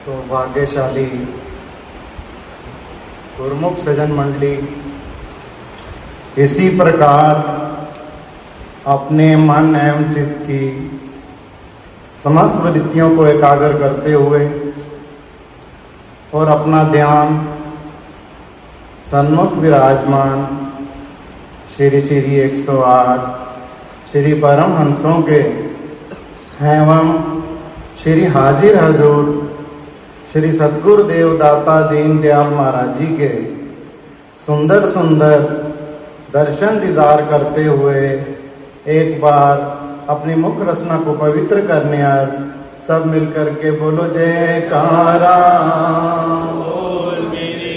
सौभाग्यशाली गुरुमुख सजन मंडली इसी प्रकार अपने मन एवं चित्त की समस्त वृत्तियों को एकाग्र करते हुए और अपना ध्यान सन्मुख विराजमान श्री श्री 108 श्री परमहंसों के एवं श्री हाजिर हजूर श्री सतगुरुदेव दाता दीन दयाल महाराज जी के सुंदर सुंदर दर्शन दीदार करते हुए एक बार अपनी मुख रचना को पवित्र करने और सब मिलकर के बोलो जयकारा। बोल मेरे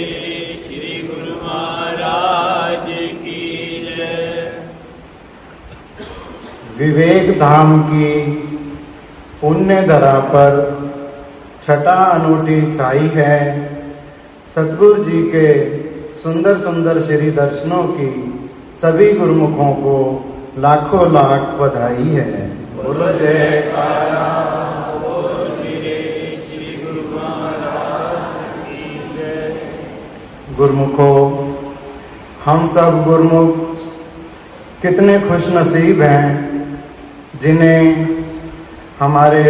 श्री गुरु महाराज की जय। विवेक धाम की पुण्य धरा पर छठा अनूठी छाई है। सतगुरु जी के सुंदर सुंदर श्री दर्शनों की सभी गुरुमुखों को लाखों लाख बधाई है। बोलो जयकारा। बोल मेरे श्री गुरु महाराज की जय। गुरुमुखों, हम सब गुरुमुख कितने खुश नसीब हैं जिन्हें हमारे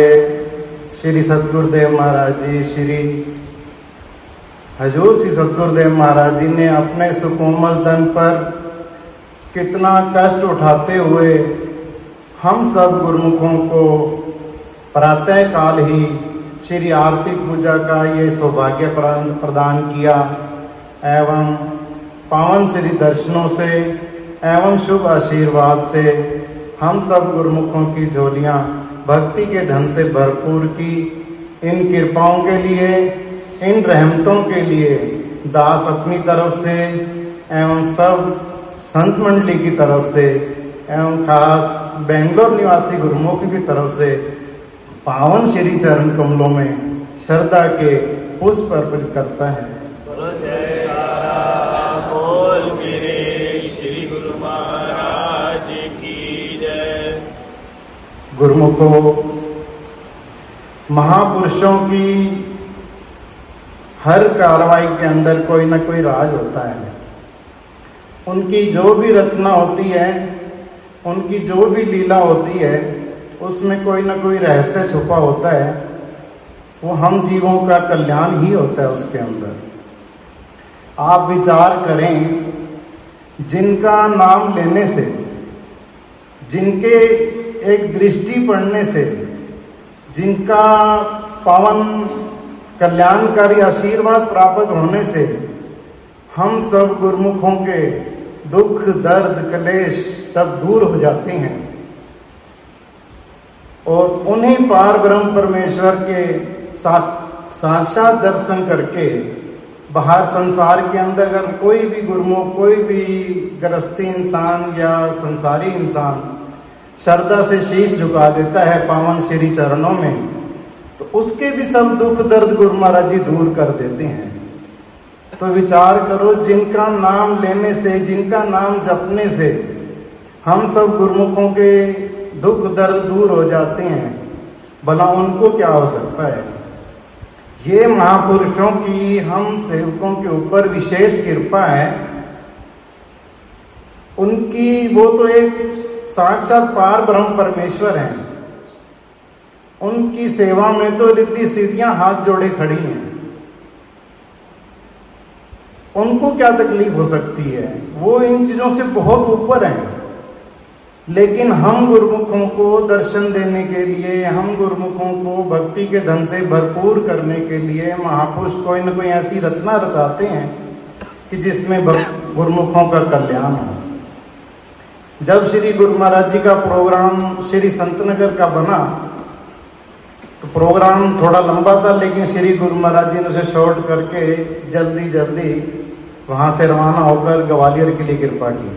श्री सतगुरुदेव महाराज जी श्री हजूर श्री सतगुरुदेव महाराज जी ने अपने सुकोमल तन पर कितना कष्ट उठाते हुए हम सब गुरुमुखों को प्रातः काल ही श्री आरती पूजा का ये सौभाग्य प्रदान किया एवं पावन श्री दर्शनों से एवं शुभ आशीर्वाद से हम सब गुरुमुखों की झोलियां भक्ति के धन से भरपूर की। इन कृपाओं के लिए, इन रहमतों के लिए दास अपनी तरफ से एवं सब संत मंडली की तरफ से एवं खास बेंगलोर निवासी गुरुमुख की तरफ से पावन श्री चरण कमलों में श्रद्धा के पुष्प अर्पित करता है। बोलो जयकारा। बोल मेरे श्री गुरु महाराज की जय। गुरुमुखों, महापुरुषों की हर कार्रवाई के अंदर कोई ना कोई राज होता है। उनकी जो भी रचना होती है, उनकी जो भी लीला होती है, उसमें कोई ना कोई रहस्य छुपा होता है। वो हम जीवों का कल्याण ही होता है उसके अंदर। आप विचार करें, जिनका नाम लेने से, जिनके एक दृष्टि पड़ने से, जिनका पावन कल्याणकारी आशीर्वाद प्राप्त होने से हम सब गुरुमुखों के दुख दर्द कलेश सब दूर हो जाते हैं और उन्हीं पार ब्रह्म परमेश्वर के साक्षात दर्शन करके बाहर संसार के अंदर अगर कोई भी गुरुमुख, कोई भी गृहस्थी इंसान या संसारी इंसान श्रद्धा से शीश झुका देता है पावन श्री चरणों में, तो उसके भी सब दुख दर्द गुरु महाराज जी दूर कर देते हैं। तो विचार करो, जिनका नाम लेने से, जिनका नाम जपने से हम सब गुरुमुखों के दुख दर्द दूर हो जाते हैं, भला उनको क्या हो सकता है। ये महापुरुषों की हम सेवकों के ऊपर विशेष कृपा है। उनकी, वो तो एक साक्षात पार ब्रह्म परमेश्वर हैं। उनकी सेवा में तो रिद्धि सिद्धियां हाथ जोड़े खड़ी हैं। उनको क्या तकलीफ हो सकती है, वो इन चीजों से बहुत ऊपर हैं। लेकिन हम गुरुमुखों को दर्शन देने के लिए, हम गुरुमुखों को भक्ति के धन से भरपूर करने के लिए महापुरुष कोई न कोई ऐसी रचना रचाते हैं कि जिसमें गुरुमुखों का कल्याण हो। जब श्री गुरु महाराज जी का प्रोग्राम श्री संतनगर का बना तो प्रोग्राम थोड़ा लंबा था, लेकिन श्री गुरु महाराज जी ने उसे शॉर्ट करके जल्दी जल्दी वहाँ से रवाना होकर ग्वालियर के लिए कृपा की।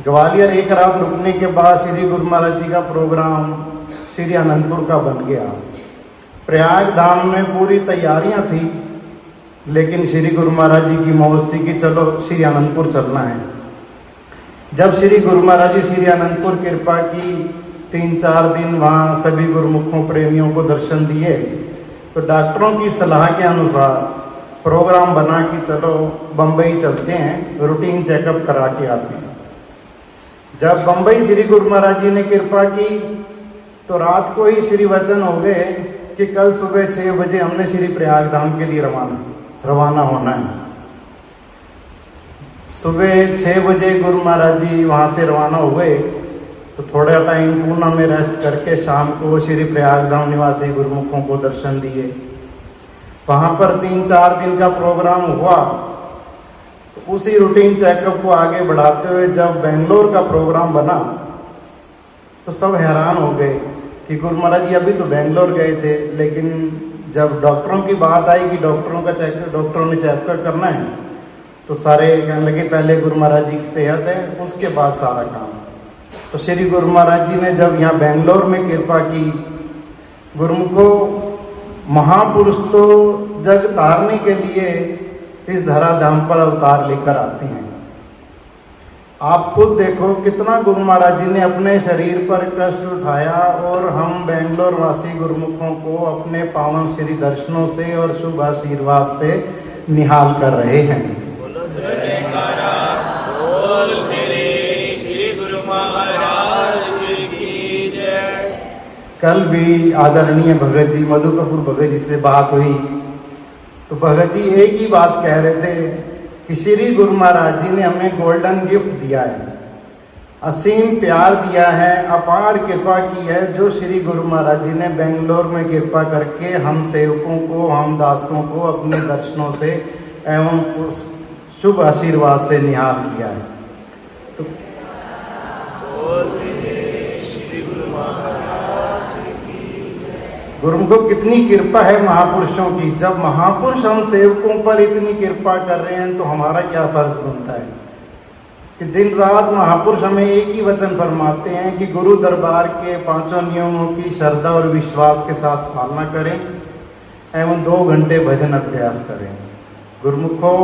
ग्वालियर एक रात रुकने के बाद श्री गुरु महाराज जी का प्रोग्राम श्री अनंतपुर का बन गया। प्रयाग धाम में पूरी तैयारियां थी, लेकिन श्री गुरु महाराज जी की मौज थी कि चलो श्री अनंतपुर चलना है। जब श्री गुरु महाराज जी श्री अनंतपुर कृपा की 3-4 दिन वहाँ सभी गुरुमुखों प्रेमियों को दर्शन दिए, तो डॉक्टरों की सलाह के अनुसार प्रोग्राम बना कि चलो बम्बई चलते हैं, रूटीन चेकअप करा के आते हैं। जब बम्बई श्री गुरु महाराज जी ने कृपा की तो रात को ही श्री वचन हो गए कि कल सुबह 6 बजे हमने श्री प्रयाग धाम के लिए रवाना होना है। सुबह 6 बजे गुरु महाराज जी वहाँ से रवाना हो गए, तो थोड़ा टाइम पूना में रेस्ट करके शाम को श्री प्रयाग धाम निवासी गुरुमुखों को दर्शन दिए। वहाँ पर 3-4 दिन का प्रोग्राम हुआ। तो उसी रूटीन चेकअप को आगे बढ़ाते हुए जब बेंगलोर का प्रोग्राम बना तो सब हैरान हो गए कि गुरु महाराज जी अभी तो बेंगलोर गए थे, लेकिन जब डॉक्टरों की बात आई कि डॉक्टरों ने चेकअप करना है, तो सारे कहने लगे पहले गुरु महाराज जी की सेहत है, उसके बाद सारा काम। तो श्री गुरु महाराज जी ने जब यहाँ बेंगलोर में कृपा की, गुरुमुखों महापुरुष तो जग तारने के लिए इस धराधाम पर अवतार लेकर आते हैं। आप खुद देखो कितना गुरु महाराज जी ने अपने शरीर पर कष्ट उठाया और हम बेंगलोर वासी गुरुमुखों को अपने पावन श्री दर्शनों से और शुभ आशीर्वाद से निहाल कर रहे हैं। बोलो जयकारा बोल मेरे श्री गुरु महाराज की जय। कल भी आदरणीय भगत जी मधु कपूर भगत जी से बात हुई, तो भगत जी एक ही बात कह रहे थे कि श्री गुरु महाराज जी ने हमें गोल्डन गिफ्ट दिया है, असीम प्यार दिया है, अपार कृपा की है, जो श्री गुरु महाराज जी ने बेंगलोर में कृपा करके हम सेवकों को, हम दासों को अपने दर्शनों से एवं शुभ आशीर्वाद से निहाल किया है। तो गुरुमुखों कितनी कृपा है महापुरुषों की। जब महापुरुष हम सेवकों पर इतनी कृपा कर रहे हैं तो हमारा क्या फर्ज बनता है कि दिन रात महापुरुष हमें एक ही वचन फरमाते हैं कि गुरु दरबार के 5 नियमों की श्रद्धा और विश्वास के साथ पालना करें एवं 2 घंटे भजन अभ्यास करें। गुरुमुखों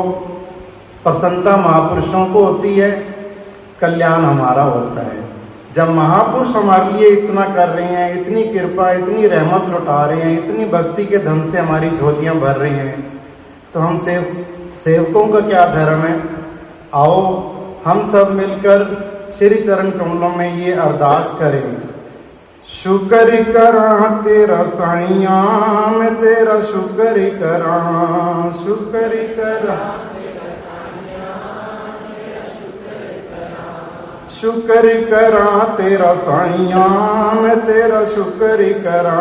प्रसन्नता महापुरुषों को होती है, कल्याण हमारा होता है। जब महापुरुष हमारे लिए इतना कर रहे हैं, इतनी कृपा, इतनी रहमत लुटा रहे हैं, इतनी भक्ति के धन से हमारी झोलियां भर रहे हैं, तो हम सेवकों का क्या धर्म है। आओ हम सब मिलकर श्री चरण कमलों में ये अरदास करें। शुक्र करा तेरा साईया, मैं तेरा शुक्र करा, शुक्र करा, शुक्र करा तेरा साईया, मैं तेरा शुक्र करा।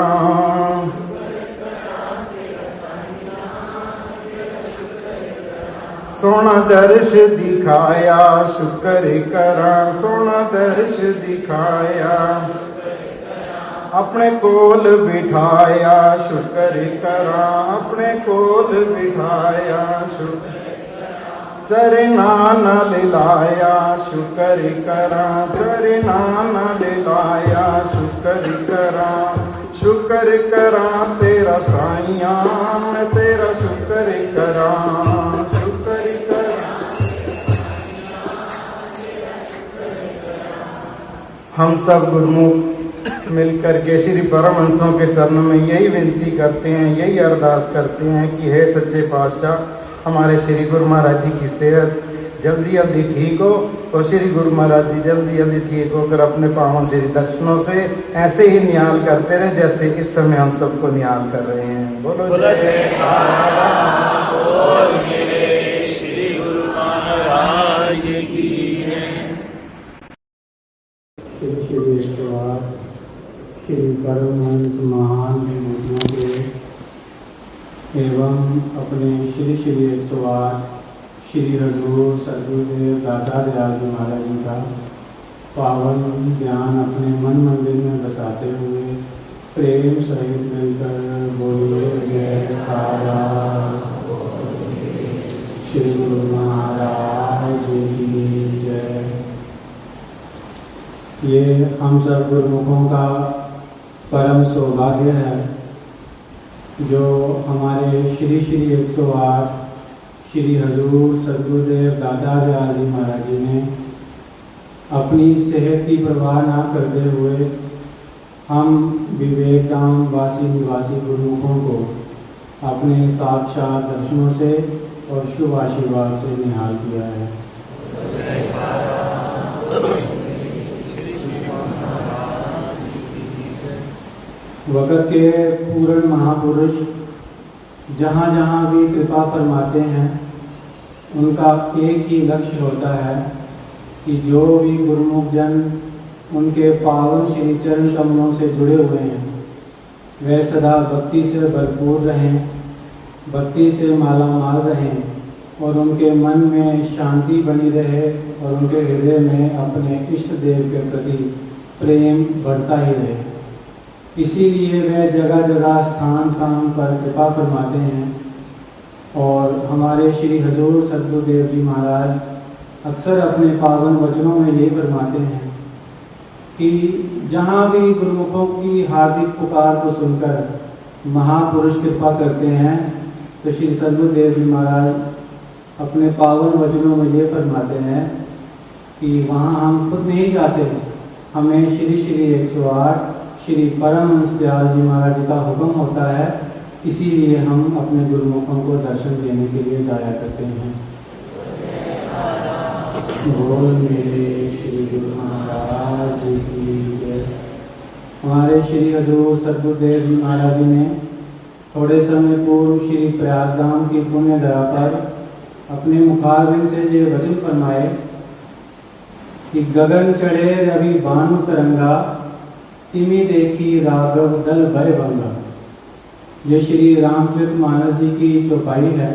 सोना दर्श दिखाया शुक्र करा, सोना दर्श दिखाया, अपने कोल बिठाया शुक्र करा, अपने कोल बिठाया शुक्र, चरना न लाया शुक्र करा, चरना न लाया शुक्र करा, शुक्र करा तेरा साईया, मैं तेरा शुक्र करा, शुक्र करा। हम सब गुरुमुख मिलकर के श्री परमहंसों के चरणों में यही विनती करते हैं, यही अरदास करते हैं कि हे सच्चे पातशाह, हमारे श्री गुरु महाराज जी की सेहत जल्दी जल्दी ठीक हो और श्री गुरु महाराज जी जल्दी जल्दी ठीक होकर अपने पावन श्री दर्शनों से ऐसे ही निहाल करते रहे जैसे इस समय हम सबको निहाल कर रहे हैं। बोलो जयकारा बोल मेरे श्री गुरु महाराज की जय। श्री श्री परमहंस महान विभूतियों के एवं अपने श्री श्री 108 श्री हजूर सदगुरुदेव दाता दयाल जी महाराज जी का पावन ज्ञान अपने मन मंदिर में बसाते हुए प्रेम सहित मिलकर बोलिए जयकारा श्री गुरु महाराज की जय। ये हम सब गुरुमुखों का परम सौभाग्य है जो हमारे श्री श्री 108 श्री हजूर सदगुरुदेव दाता दयाल जी महाराज जी ने अपनी सेहत की परवाह ना करते हुए हम विवेक धाम वासी निवासी गुरुमुखों को अपने साक्षात दर्शनों से और शुभ आशीर्वाद से निहाल किया है। वक़्त के पूर्ण महापुरुष जहाँ जहाँ भी कृपा फरमाते हैं, उनका एक ही लक्ष्य होता है कि जो भी गुरुमुख जन उनके पावन श्री चरण कमलों से जुड़े हुए हैं, वे सदा भक्ति से भरपूर रहें, भक्ति से माला माल रहें और उनके मन में शांति बनी रहे और उनके हृदय में अपने इष्ट देव के प्रति प्रेम बढ़ता ही रहे। इसीलिए वे जगह जगह स्थान स्थान पर कृपा फरमाते हैं और हमारे श्री हजूर सद्गुरुदेव जी महाराज अक्सर अपने पावन वचनों में ये फरमाते हैं कि जहाँ भी गुरुमुखों की हार्दिक पुकार को सुनकर महापुरुष कृपा करते हैं, तो श्री सद्गुरुदेव जी महाराज अपने पावन वचनों में ये फरमाते हैं कि वहाँ हम खुद नहीं जाते, हमें श्री श्री 108 श्री परमहंस दयाल जी महाराज जी का हुक्म होता है। इसीलिए हम अपने गुरुमुखों को दर्शन देने के लिए जाया करते हैं। बोल मेरे श्री गुरु महाराज की जय। हमारे श्री हजूर सद्गुरुदेव जी महाराज जी ने थोड़े समय पूर्व श्री प्रयागधाम की पुण्य धरा पर अपने मुखारबिंद से ये वचन फरमाए कि गगन चढ़े रवि बानु तरंगा, तिमी देखी राघव दल भय भंगा। ये श्री रामचरितमानस जी की चौपाई है,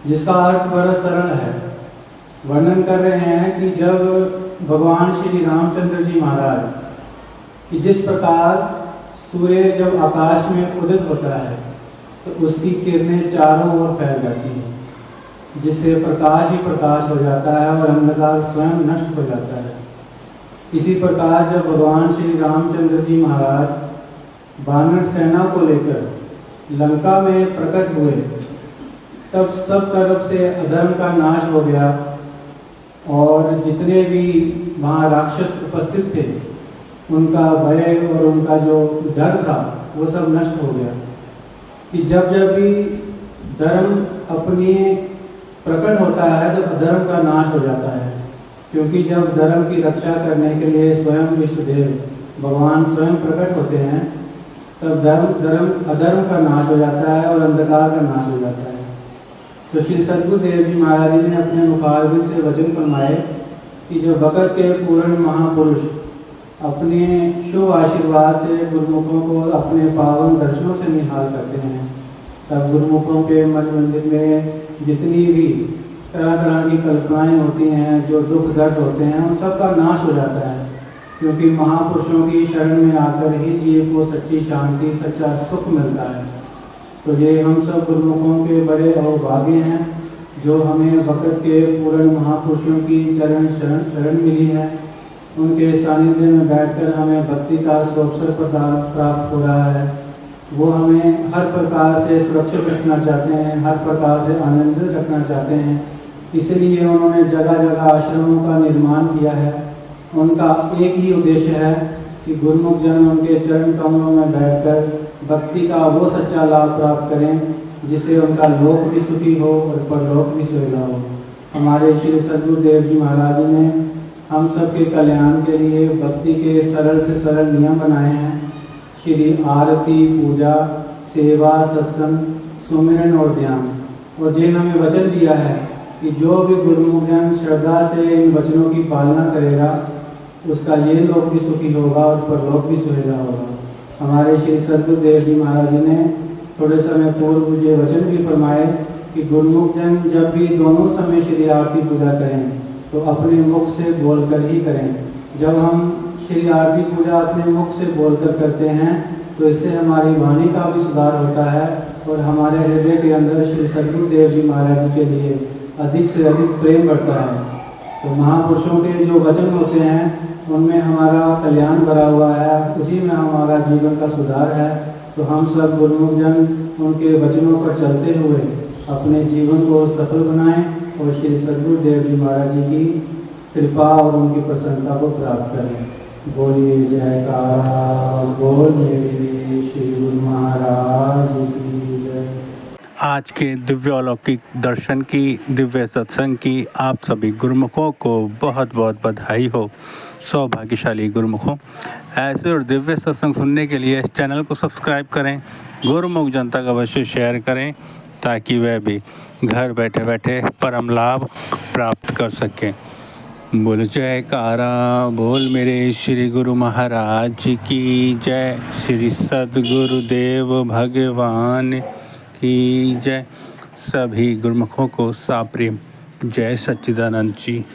जिसका अर्थ बड़ा सरल है। वर्णन कर रहे हैं कि जब भगवान श्री रामचंद्र जी महाराज कि जिस प्रकार सूर्य जब आकाश में उदित होता है तो उसकी किरणें चारों ओर फैल जाती हैं, जिससे प्रकाश ही प्रकाश हो जाता है और अंधकार स्वयं नष्ट हो जाता है। इसी प्रकार जब भगवान श्री रामचंद्र जी महाराज वानर सेना को लेकर लंका में प्रकट हुए, तब सब तरफ से अधर्म का नाश हो गया और जितने भी वहाँ राक्षस उपस्थित थे, उनका भय और उनका जो डर था वो सब नष्ट हो गया। कि जब जब भी धर्म अपनी प्रकट होता है तो अधर्म का नाश हो जाता है, क्योंकि जब धर्म की रक्षा करने के लिए स्वयं इष्ट देव भगवान स्वयं प्रकट होते हैं, तब अधर्म का नाश हो जाता है और अंधकार का नाश हो जाता है। तो श्री सद्गुरुदेव जी महाराज जी ने अपने मुखारबिंद से वचन फरमाए कि जो वक़्त के पूर्ण महापुरुष अपने शुभ आशीर्वाद से गुरुमुखों को अपने पावन दर्शनों से निहाल करते हैं, तब गुरुमुखों के मन मंदिर में जितनी भी तरह तरह की कल्पनाएं होती हैं, जो दुख दर्द होते हैं, उन सब का नाश हो जाता है। क्योंकि महापुरुषों की शरण में आकर ही जीव को सच्ची शांति, सच्चा सुख मिलता है। तो ये हम सब गुरुमुखों के बड़े अवभाग्य हैं जो हमें वक़्त के पूर्ण महापुरुषों की शरण मिली है। उनके सानिध्य में बैठकर हमें भक्ति का अवसर प्राप्त हो रहा है। वो हमें हर प्रकार से सुरक्षित रखना चाहते हैं, हर प्रकार से आनंदित रखना चाहते हैं। इसलिए उन्होंने जगह जगह आश्रमों का निर्माण किया है। उनका एक ही उद्देश्य है कि गुरुमुख जन उनके चरण कमलों में बैठकर भक्ति का वो सच्चा लाभ प्राप्त करें, जिससे उनका लोक भी सुखी हो और परलोक भी सुहेला हो। हमारे श्री सद्गुरुदेव जी महाराज जी ने हम सबके कल्याण के लिए भक्ति के सरल से सरल नियम बनाए हैं। श्री आरती, पूजा, सेवा, सत्संग, सुमिरन और ध्यान। और ये हमें वचन दिया है कि जो भी गुरुमुख जन श्रद्धा से इन वचनों की पालना करेगा, उसका ये लोक भी सुखी होगा और परलोक भी सुहेला होगा। हमारे श्री सद्गुरुदेव जी महाराज जी ने थोड़े समय पूर्व मुझे वचन भी फरमाए कि गुरुमुख जन जब भी दोनों समय श्री आरती पूजा करें तो अपने मुख से बोलकर ही करें। जब हम श्री आरती पूजा अपने मुख से बोलकर करते हैं तो इससे हमारी वाणी का भी सुधार होता है और हमारे हृदय के अंदर श्री सद्गुरुदेव जी महाराज जी के लिए अधिक से अधिक प्रेम बढ़ता है। तो महापुरुषों के जो वचन होते हैं उनमें हमारा कल्याण भरा हुआ है, उसी में हमारा जीवन का सुधार है। तो हम सब गुरुमुख जन उनके वचनों पर चलते हुए अपने जीवन को सफल बनाएं और श्री सद्गुरुदेव जी महाराज जी की कृपा और उनकी प्रसन्नता को प्राप्त करें। बोलिए जयकारा बोल मेरे श्री गुरु महाराज की जय। आज के दिव्य अलौकिक दर्शन की, दिव्य सत्संग की आप सभी गुरुमुखों को बहुत बहुत बधाई हो। सौभाग्यशाली गुरुमुखों, ऐसे और दिव्य सत्संग सुनने के लिए इस चैनल को सब्सक्राइब करें, गुरुमुख जनता का अवश्य शेयर करें ताकि वह भी घर बैठे बैठे परम लाभ प्राप्त कर सकें। बोल जयकारा बोल मेरे श्री गुरु महाराज की जय। श्री सद्गुरुदेव भगवान की जय। सभी गुरुमुखों को साप्रेम जय सच्चिदानंद जी।